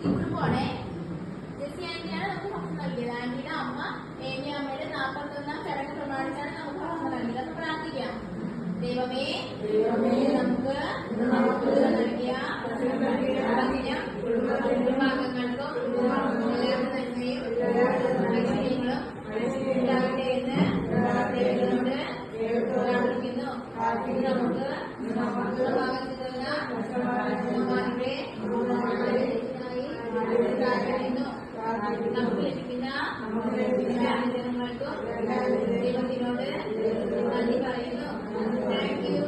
ഇന്നും പോണേ. ജെസ്സി ആന്റിയാണ് നമുക്ക് ഭക്ഷണം നൽകിയത്. ആന്റിയുടെ അമ്മ ഏമി അമ്മയുടെ 41ാം ചടങ്ങ് പ്രമാണിച്ചാണ് നമുക്ക് ഭക്ഷണം നൽകിയത്. അപ്പൊ പ്രാർത്ഥിക്കാം. ദൈവമേ, നമുക്ക് നൽകിയ കുടുംബാംഗങ്ങൾക്കും എല്ലാവരുടെ നന്മയും ഐശ്വര്യങ്ങളും ഉണ്ടാകട്ടെ എന്ന് ദൈവത്തോട് പ്രാർത്ഥിക്കുന്നു. നമുക്ക് ഭാഗത്തുള്ള അമ്മമാരുടെ നമുക്ക് ലഭിക്കുന്ന അനുഗ്രഹങ്ങൾക്കും ദൈവത്തിനോട് നന്ദി പറയുന്നു. Thank you.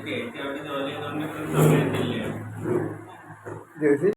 ചേച്ചി അവിടെ ജോലി ചെയ്തോണ്ടിരിക്കുന്ന സമയത്തില്ലേ